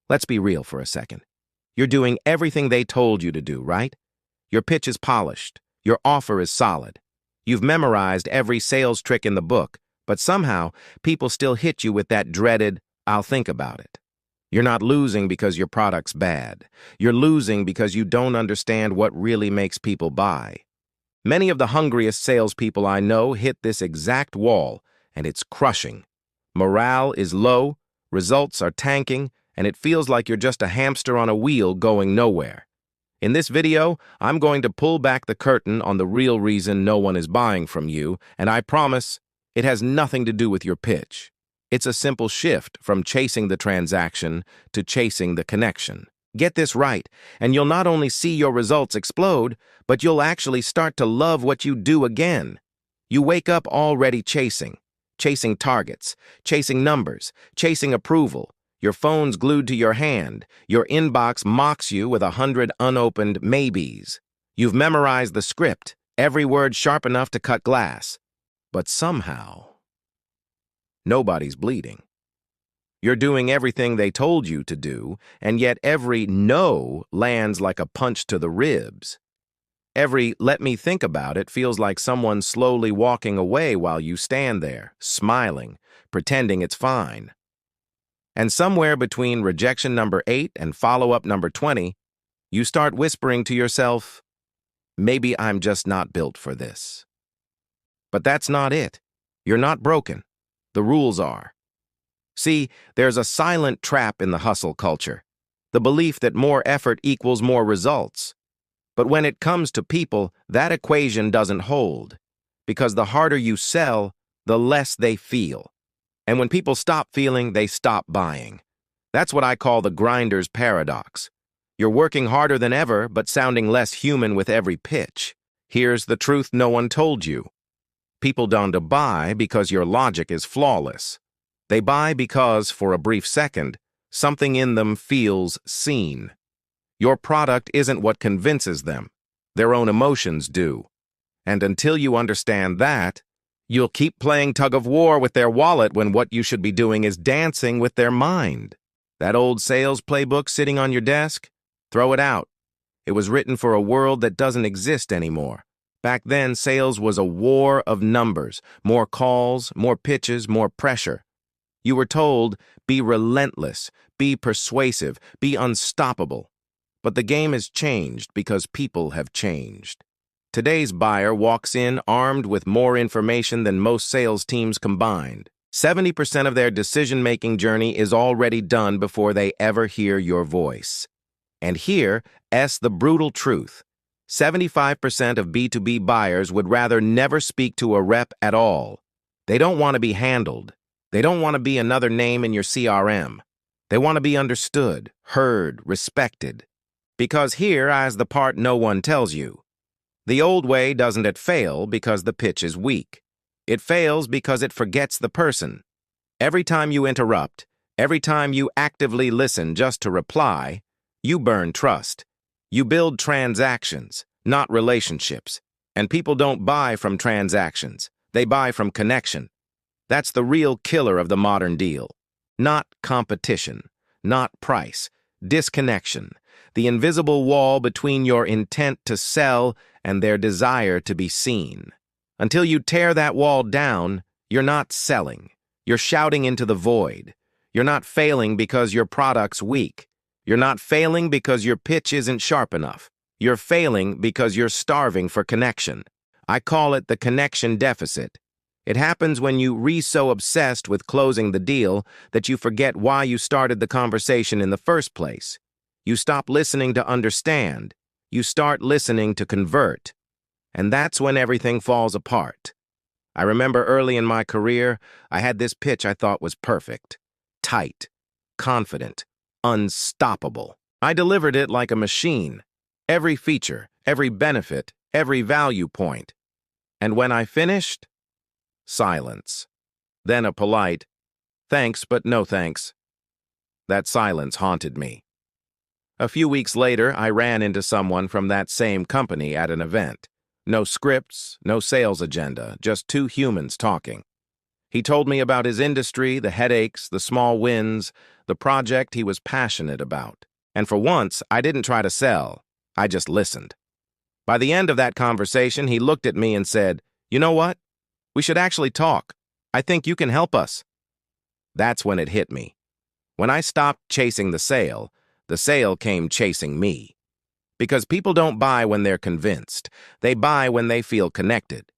Let's be real for a second. You're doing everything they told you to do, right? Your pitch is polished. Your offer is solid. You've memorized every sales trick in the book, but somehow people still hit you with that dreaded, "I'll think about it." You're not losing because your product's bad. You're losing because you don't understand what really makes people buy. Many of the hungriest salespeople I know hit this exact wall, and it's crushing. Morale is low, results are tanking, and it feels like you're just a hamster on a wheel going nowhere. In this video, I'm going to pull back the curtain on the real reason no one is buying from you, and I promise it has nothing to do with your pitch. It's a simple shift from chasing the transaction to chasing the connection. Get this right, and you'll not only see your results explode, but you'll actually start to love what you do again. You wake up already chasing targets, chasing numbers, chasing approval. Your phone's glued to your hand. Your inbox mocks you with 100 unopened maybes. You've memorized the script, every word sharp enough to cut glass. But somehow, nobody's bleeding. You're doing everything they told you to do, and yet every no lands like a punch to the ribs. Every "let me think about it" feels like someone slowly walking away while you stand there, smiling, pretending it's fine. And somewhere between rejection number 8 and follow-up number 20, you start whispering to yourself, "Maybe I'm just not built for this." But that's not it. You're not broken. The rules are. See, there's a silent trap in the hustle culture, the belief that more effort equals more results. But when it comes to people, that equation doesn't hold, because the harder you sell, the less they feel. And when people stop feeling, they stop buying. That's what I call the grinder's paradox. You're working harder than ever, but sounding less human with every pitch. Here's the truth no one told you. People don't buy because your logic is flawless. They buy because, for a brief second, something in them feels seen. Your product isn't what convinces them. Their own emotions do. And until you understand that, you'll keep playing tug-of-war with their wallet when what you should be doing is dancing with their mind. That old sales playbook sitting on your desk? Throw it out. It was written for a world that doesn't exist anymore. Back then, sales was a war of numbers, more calls, more pitches, more pressure. You were told, be relentless, be persuasive, be unstoppable. But the game has changed because people have changed. Today's buyer walks in armed with more information than most sales teams combined. 70% of their decision-making journey is already done before they ever hear your voice. And here's the brutal truth. 75% of B2B buyers would rather never speak to a rep at all. They don't want to be handled. They don't want to be another name in your CRM. They want to be understood, heard, respected. Because here is the part no one tells you. The old way doesn't fail because the pitch is weak. It fails because it forgets the person. Every time you interrupt, every time you actively listen just to reply, you burn trust. You build transactions, not relationships. And people don't buy from transactions. They buy from connection. That's the real killer of the modern deal. Not competition, not price, disconnection. The invisible wall between your intent to sell and their desire to be seen. Until you tear that wall down, you're not selling. You're shouting into the void. You're not failing because your product's weak. You're not failing because your pitch isn't sharp enough. You're failing because you're starving for connection. I call it the connection deficit. It happens when you're so obsessed with closing the deal that you forget why you started the conversation in the first place. You stop listening to understand. You start listening to convert. And that's when everything falls apart. I remember early in my career, I had this pitch I thought was perfect. Tight, confident, unstoppable. I delivered it like a machine. Every feature, every benefit, every value point. And when I finished, silence. Then a polite, "Thanks, but no thanks." That silence haunted me. A few weeks later, I ran into someone from that same company at an event. No scripts, no sales agenda, just two humans talking. He told me about his industry, the headaches, the small wins, the project he was passionate about. And for once, I didn't try to sell. I just listened. By the end of that conversation, he looked at me and said, "You know what? We should actually talk. I think you can help us." That's when it hit me. When I stopped chasing the sale came chasing me. Because people don't buy when they're convinced. They buy when they feel connected.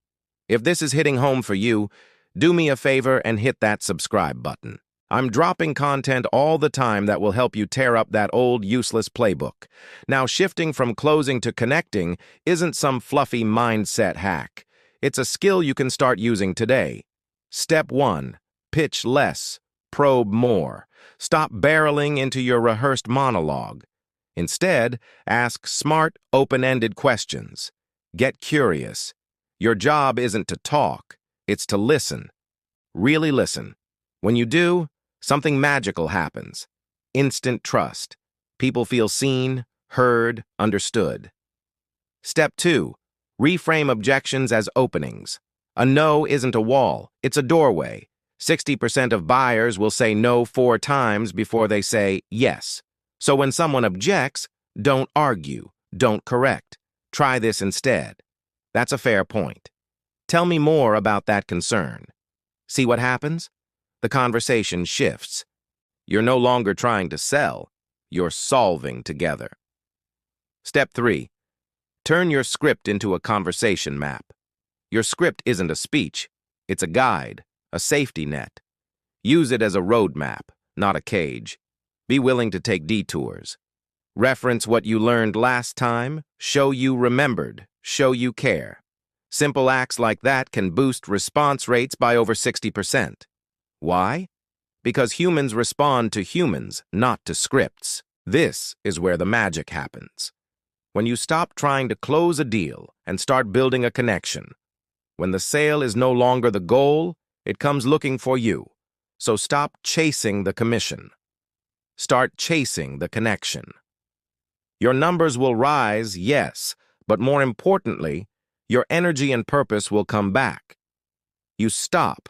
If this is hitting home for you, do me a favor and hit that subscribe button. I'm dropping content all the time that will help you tear up that old, useless playbook. Now, shifting from closing to connecting isn't some fluffy mindset hack. It's a skill you can start using today. Step 1. Pitch less. Probe more. Stop barreling into your rehearsed monologue. Instead, ask smart, open-ended questions. Get curious. Your job isn't to talk, it's to listen. Really listen. When you do, something magical happens. Instant trust. People feel seen, heard, understood. Step 2. Reframe objections as openings. A no isn't a wall, it's a doorway. 60% of buyers will say no 4 times before they say yes. So when someone objects, don't argue, don't correct. Try this instead. That's a fair point. Tell me more about that concern. See what happens? The conversation shifts. You're no longer trying to sell, you're solving together. Step 3. Turn your script into a conversation map. Your script isn't a speech, it's a guide, a safety net. Use it as a roadmap, not a cage. Be willing to take detours. Reference what you learned last time, show you remembered, show you care. Simple acts like that can boost response rates by over 60%. Why? Because humans respond to humans, not to scripts. This is where the magic happens. When you stop trying to close a deal and start building a connection. When the sale is no longer the goal, it comes looking for you. So stop chasing the commission. Start chasing the connection. Your numbers will rise, yes, but more importantly, your energy and purpose will come back. You stop